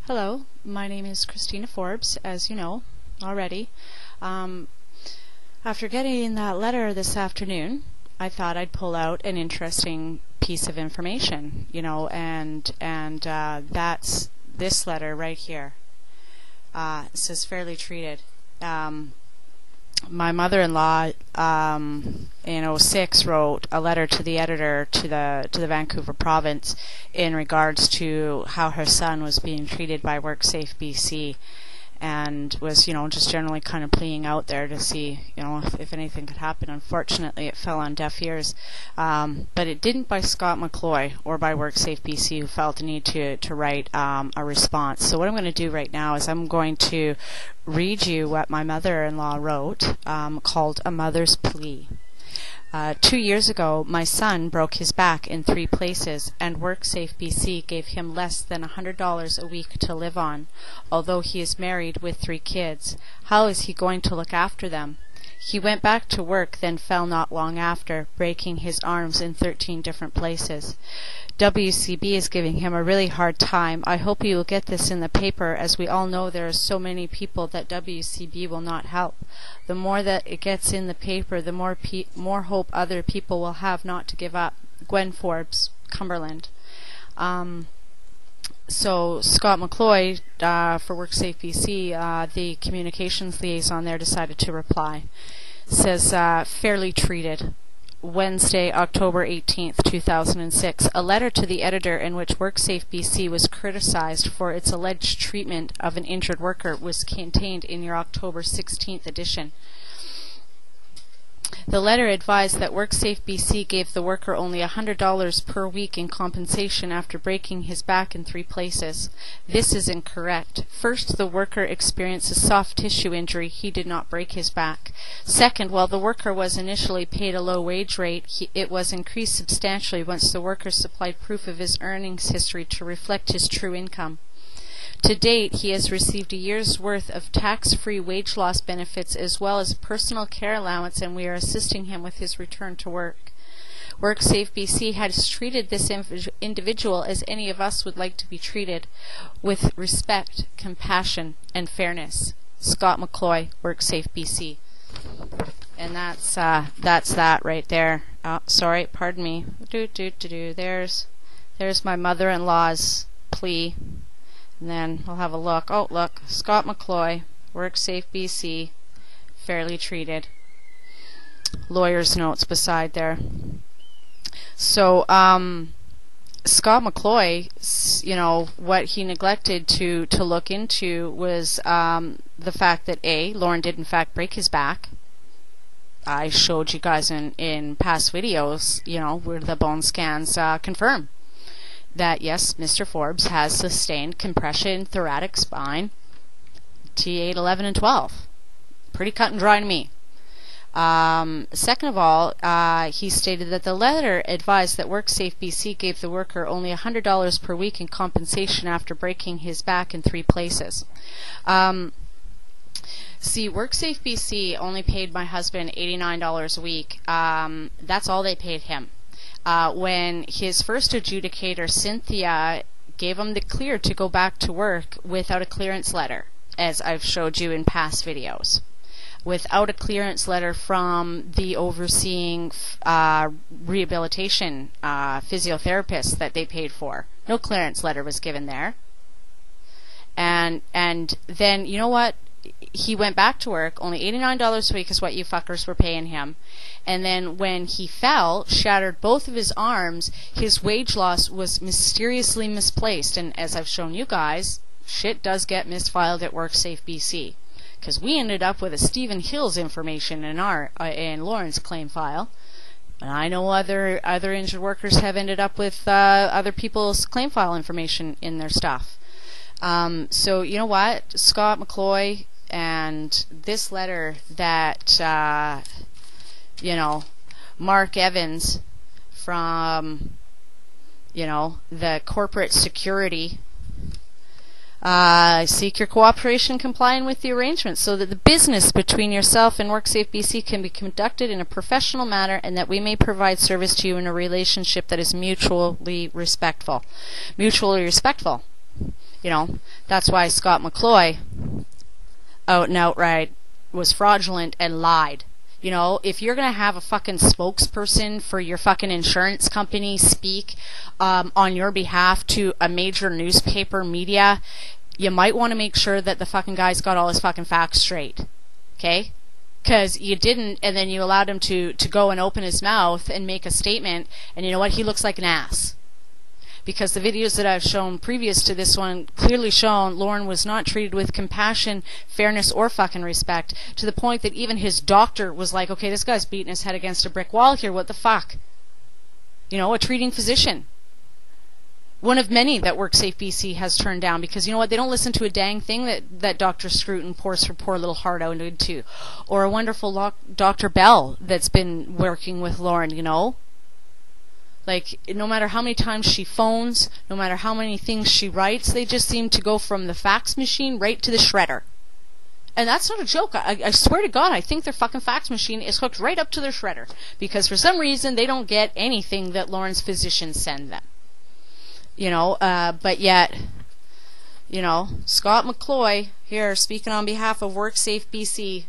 Hello, my name is Christina Forbes, as you know already. After getting that letter this afternoon, I thought I'd pull out an interesting piece of information, and that's this letter right here. It says fairly treated. My mother-in-law in '06 wrote a letter to the editor to the Vancouver province in regards to how her son was being treated by WorkSafeBC, and was just generally kind of pleading out there to see if anything could happen. Unfortunately, it fell on deaf ears, but it didn't by Scott McCloy or by WorkSafeBC, who felt the need to write a response. So what I'm going to do right now is I'm going to read you what my mother-in-law wrote, called A Mother's Plea. 2 years ago, my son broke his back in 3 places, and WorkSafeBC gave him less than $100 a week to live on, although he is married with 3 kids. How is he going to look after them? He went back to work, then fell not long after, breaking his arms in 13 different places. WCB is giving him a really hard time. I hope you will get this in the paper, as we all know there are so many people that WCB will not help. The more that it gets in the paper, the more hope other people will have not to give up. Gwen Forbes, Cumberland. So Scott McCloy for WorkSafeBC, the communications liaison there, decided to reply. It says, fairly treated. Wednesday, October 18th, 2006, a letter to the editor in which WorkSafeBC was criticized for its alleged treatment of an injured worker was contained in your October 16th edition. The letter advised that WorkSafeBC gave the worker only $100 per week in compensation after breaking his back in 3 places. This is incorrect. First, the worker experienced a soft tissue injury. He did not break his back. Second, while the worker was initially paid a low wage rate, it was increased substantially once the worker supplied proof of his earnings history to reflect his true income. To date, he has received a year's worth of tax-free wage loss benefits as well as a personal care allowance, and we are assisting him with his return to work. WorkSafeBC has treated this individual as any of us would like to be treated, with respect, compassion, and fairness. Scott McCloy, WorkSafeBC. And that's that right there. Oh, sorry, pardon me. There's my mother-in-law's plea. And then we'll have a look. Oh, look, Scott McCloy, WorkSafeBC, fairly treated. Lawyer's notes beside there. So, Scott McCloy, what he neglected to look into was the fact that Lauren did in fact break his back. I showed you guys in past videos, where the bone scans confirm that yes, Mr. Forbes has sustained compression thoracic spine, T8, 11, and 12. Pretty cut and dry to me. Second of all, he stated that the letter advised that WorkSafeBC gave the worker only $100 per week in compensation after breaking his back in 3 places. See, WorkSafeBC only paid my husband $89 a week. That's all they paid him. When his first adjudicator, Cynthia, gave him the clear to go back to work without a clearance letter, as I've showed you in past videos, without a clearance letter from the overseeing rehabilitation physiotherapist that they paid for. No clearance letter was given there. And then, you know what? He went back to work. Only $89 a week is what you fuckers were paying him. And then when he fell, shattered both of his arms, his wage loss was mysteriously misplaced. And as I've shown you guys, shit does get misfiled at WorkSafeBC, because we ended up with a Stephen Hills information in in Lauren's claim file. And I know other injured workers have ended up with other people's claim file information in their stuff. So you know what, Scott McCloy, and this letter that Mark Evans from the corporate security, seek your cooperation complying with the arrangements so that the business between yourself and WorkSafeBC can be conducted in a professional manner, and that we may provide service to you in a relationship that is mutually respectful. Mutually respectful. That's why Scott McCloy out and outright was fraudulent and lied. If you're going to have a fucking spokesperson for your fucking insurance company speak on your behalf to a major newspaper media, you might want to make sure that the fucking guy's got all his fucking facts straight. Okay? Because you didn't, and then you allowed him to go and open his mouth and make a statement, and you know what? He looks like an ass. Because the videos that I've shown previous to this one clearly shown Lauren was not treated with compassion, fairness, or fucking respect, to the point that even his doctor was like, okay, this guy's beating his head against a brick wall here, what the fuck? A treating physician. One of many that WorkSafeBC has turned down, because you know what? They don't listen to a dang thing that Dr. Scruton pours her poor little heart out into. Or a wonderful Dr. Bell that's been working with Lauren, Like, no matter how many times she phones, no matter how many things she writes, they just seem to go from the fax machine right to the shredder. And that's not a joke. I swear to God, I think their fucking fax machine is hooked right up to their shredder. Because for some reason, they don't get anything that Lauren's physicians send them. But yet, Scott McCloy here, speaking on behalf of WorkSafeBC,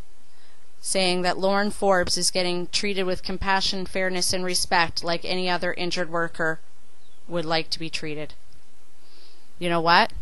saying that Lauren Forbes is getting treated with compassion, fairness, and respect like any other injured worker would like to be treated. You know what?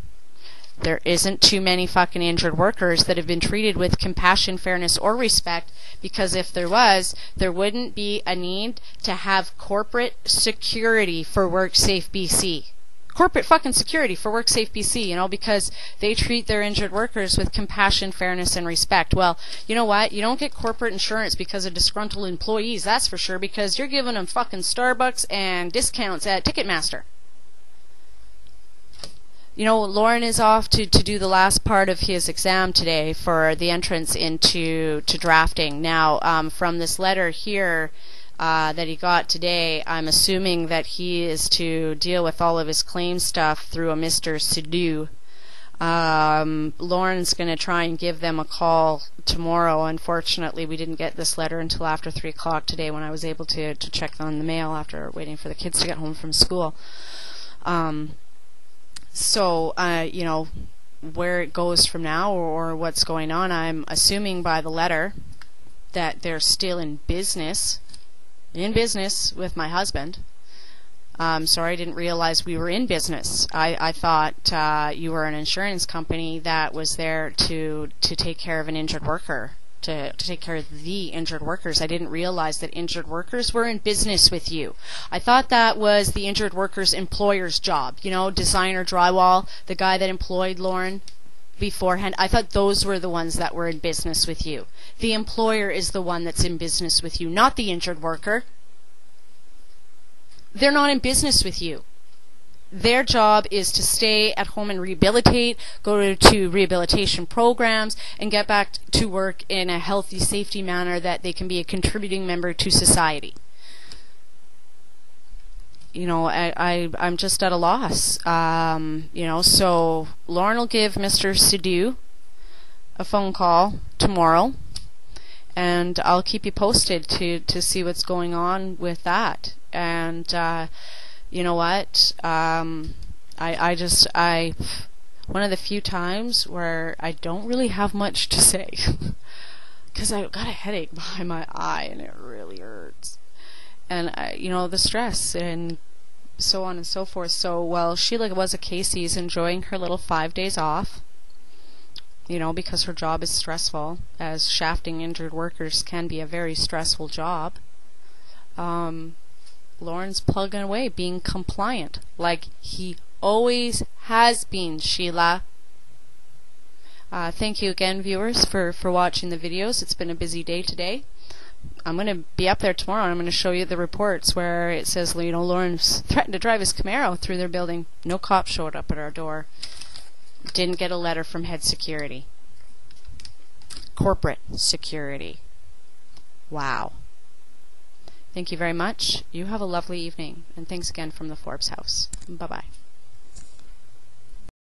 There isn't too many fucking injured workers that have been treated with compassion, fairness, or respect, because if there was, there wouldn't be a need to have corporate security for WorkSafeBC. Corporate fucking security for WorkSafeBC, because they treat their injured workers with compassion, fairness, and respect. Well, you know what? You don't get corporate insurance because of disgruntled employees, that's for sure, because you're giving them fucking Starbucks and discounts at Ticketmaster. Lauren is off to do the last part of his exam today for the entrance into drafting. Now, from this letter here, that he got today, I'm assuming that he is to deal with all of his claim stuff through a Mr. Sidhu. Lauren's going to try and give them a call tomorrow. Unfortunately, we didn't get this letter until after 3 o'clock today, when I was able to check on the mail after waiting for the kids to get home from school. Where it goes from now, or what's going on, I'm assuming by the letter that they're still in business with my husband. Sorry, I didn't realize we were in business. I thought you were an insurance company that was there to take care of an injured worker, to take care of the injured workers. I didn't realize that injured workers were in business with you. I thought that was the injured worker's employer's job. Designer Drywall, the guy that employed Lauren beforehand. I thought those were the ones that were in business with you. The employer is the one that's in business with you, not the injured worker. They're not in business with you. Their job is to stay at home and rehabilitate, go to rehabilitation programs, and get back to work in a healthy, safety manner that they can be a contributing member to society. I'm just at a loss. So Lauren will give Mr. Sidhu a phone call tomorrow, and I'll keep you posted to see what's going on with that. And you know what? One of the few times where I don't really have much to say, because I've got a headache behind my eye and it really hurts. And the stress and so on and so forth. So while Sheila was at Casey's enjoying her little 5 days off, because her job is stressful, as shafting injured workers can be a very stressful job, Lauren's plugging away, being compliant, like he always has been, Sheila. Thank you again, viewers, for watching the videos. It's been a busy day today. I'm going to be up there tomorrow, and I'm going to show you the reports where it says, Lauren's threatened to drive his Camaro through their building. No cop showed up at our door. Didn't get a letter from head security. Corporate security. Wow. Thank you very much. You have a lovely evening, and thanks again from the Forbes house. Bye-bye.